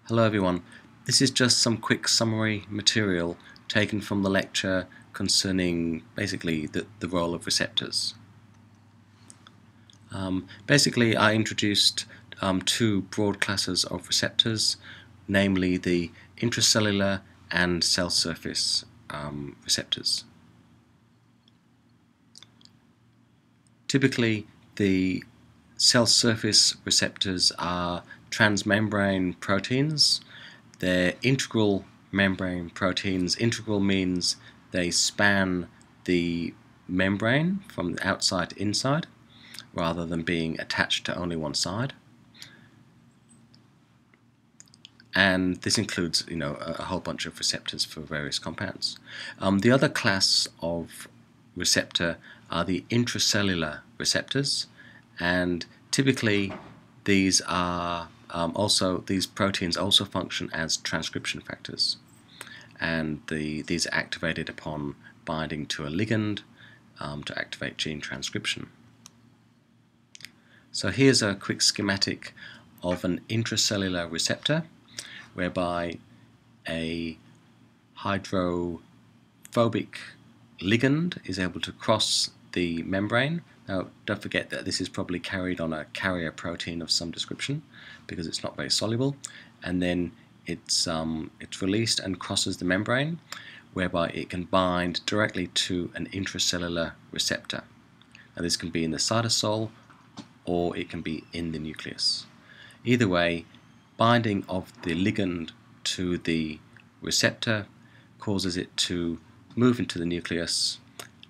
Hello everyone, this is just some quick summary material taken from the lecture concerning basically the role of receptors. Basically I introduced two broad classes of receptors, namely the intracellular and cell surface receptors. Typically the cell surface receptors are transmembrane proteins. They're integral membrane proteins. Integral means they span the membrane from the outside to inside rather than being attached to only one side. And this includes, a whole bunch of receptors for various compounds. The other class of receptor are the intracellular receptors, and typically these are these proteins also function as transcription factors, and these are activated upon binding to a ligand to activate gene transcription. So here's a quick schematic of an intracellular receptor, whereby a hydrophobic ligand is able to cross the membrane. Now, don't forget that this is probably carried on a carrier protein of some description because it's not very soluble, and then it's released and crosses the membrane, whereby it can bind directly to an intracellular receptor. Now, this can be in the cytosol or it can be in the nucleus. Either way, binding of the ligand to the receptor causes it to move into the nucleus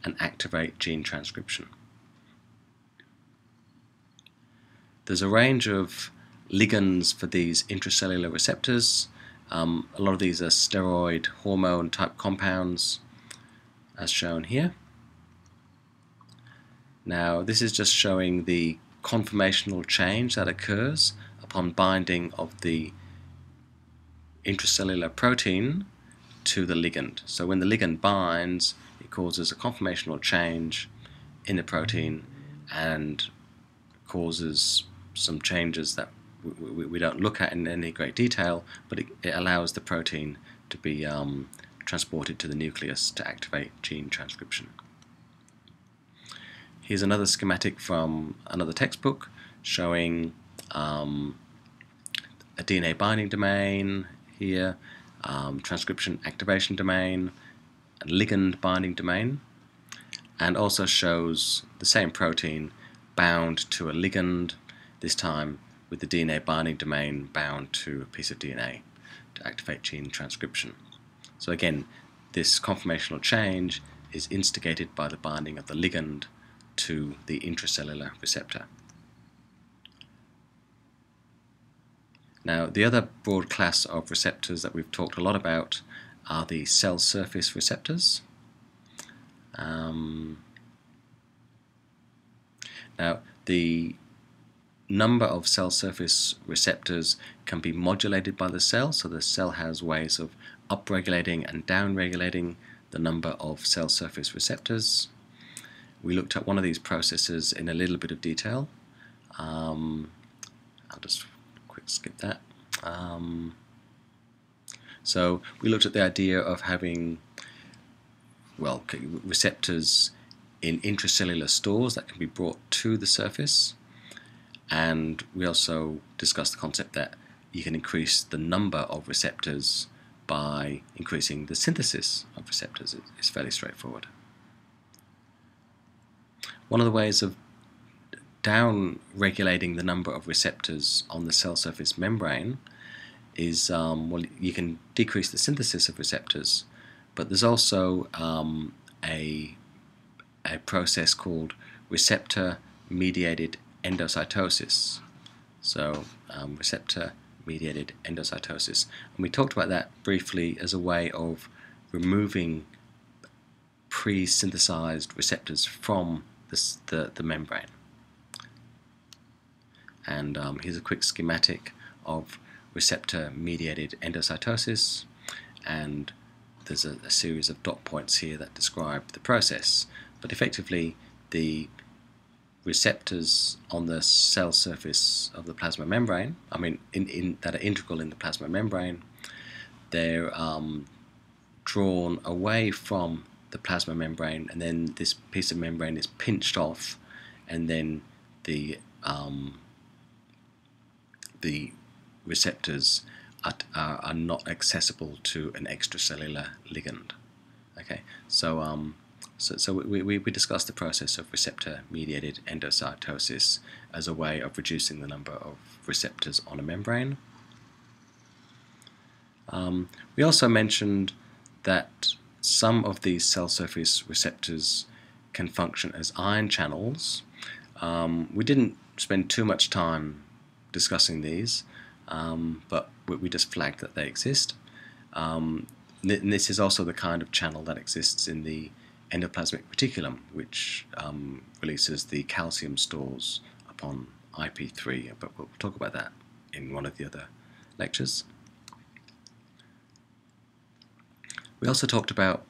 and activate gene transcription. There's a range of ligands for these intracellular receptors. A lot of these are steroid hormone type compounds, as shown here. Now, this is just showing the conformational change that occurs upon binding of the intracellular protein to the ligand. So when the ligand binds, it causes a conformational change in the protein and causes some changes that we don't look at in any great detail, but it allows the protein to be transported to the nucleus to activate gene transcription. Here's another schematic from another textbook showing a DNA binding domain here, transcription activation domain, a ligand binding domain, and also shows the same protein bound to a ligand, this time with the DNA binding domain bound to a piece of DNA to activate gene transcription. So again, this conformational change is instigated by the binding of the ligand to the intracellular receptor. Now, the other broad class of receptors that we've talked a lot about are the cell surface receptors. Now, the number of cell surface receptors can be modulated by the cell, so the cell has ways of upregulating and downregulating the number of cell surface receptors. We looked at one of these processes in a little bit of detail. I'll just quick skip that. So we looked at the idea of having, receptors in intracellular stores that can be brought to the surface, and we also discussed the concept that you can increase the number of receptors by increasing the synthesis of receptors. It's fairly straightforward. One of the ways of down-regulating the number of receptors on the cell surface membrane is, you can decrease the synthesis of receptors, but there's also a process called receptor-mediated endocytosis. So, receptor-mediated endocytosis. And we talked about that briefly as a way of removing pre-synthesized receptors from the membrane. And here's a quick schematic of receptor-mediated endocytosis, and there's a series of dot points here that describe the process. But effectively, the receptors on the cell surface of the plasma membrane, I mean that are integral in the plasma membrane, they're drawn away from the plasma membrane, and then this piece of membrane is pinched off, and then the receptors are not accessible to an extracellular ligand. Okay, so we discussed the process of receptor-mediated endocytosis as a way of reducing the number of receptors on a membrane. We also mentioned that some of these cell surface receptors can function as ion channels. We didn't spend too much time discussing these, but we just flagged that they exist. And this is also the kind of channel that exists in the endoplasmic reticulum, which releases the calcium stores upon IP3, but we'll talk about that in one of the other lectures. We also talked about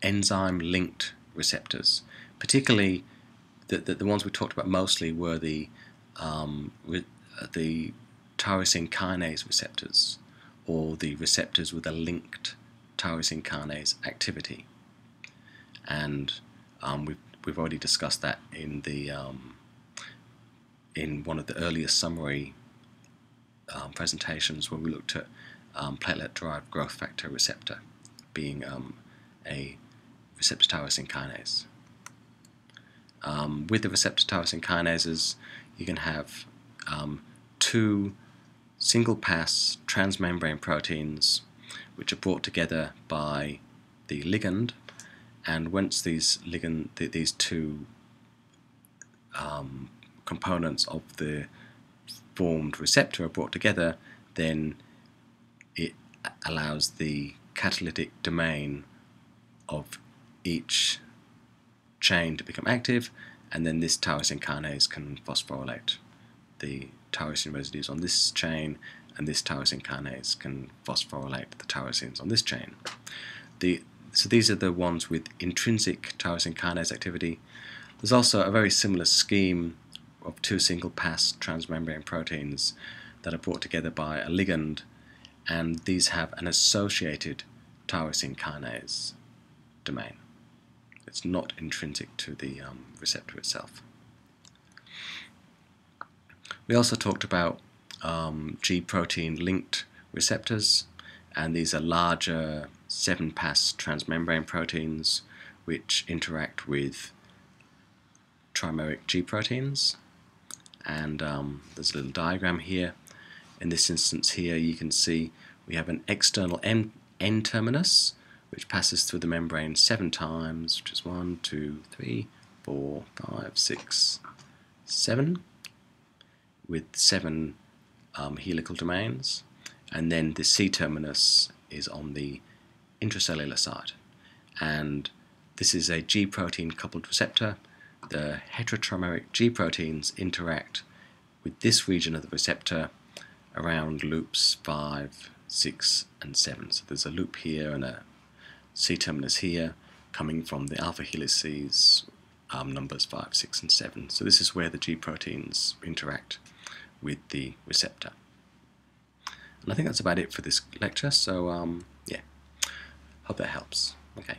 enzyme-linked receptors. Particularly, the ones we talked about mostly were the tyrosine kinase receptors, or the receptors with a linked tyrosine kinase activity. And we've already discussed that in the in one of the earliest summary presentations, where we looked at platelet-derived growth factor receptor being a receptor tyrosine kinase. With the receptor tyrosine kinases, you can have two single-pass transmembrane proteins which are brought together by the ligand, and once these two components of the formed receptor are brought together, then it allows the catalytic domain of each chain to become active, and then this tyrosine kinase can phosphorylate the tyrosine residues on this chain, and this tyrosine kinase can phosphorylate the tyrosines on this chain. So these are the ones with intrinsic tyrosine kinase activity. There's also a very similar scheme of two single-pass transmembrane proteins that are brought together by a ligand, and these have an associated tyrosine kinase domain. It's not intrinsic to the receptor itself. We also talked about G-protein linked receptors, and these are larger 7-pass transmembrane proteins which interact with trimeric G proteins. And there's a little diagram here. In this instance here, you can see we have an external N-terminus which passes through the membrane 7 times, which is 1, 2, 3, 4, 5, 6, 7, with 7 helical domains, and then the C-terminus is on the intracellular side, and this is a G-protein coupled receptor. The heterotrimeric G proteins interact with this region of the receptor around loops 5, 6, and 7. So there's a loop here and a C-terminus here coming from the alpha helices, numbers 5, 6, and 7. So this is where the G proteins interact with the receptor. And I think that's about it for this lecture, so yeah, hope that helps. Okay.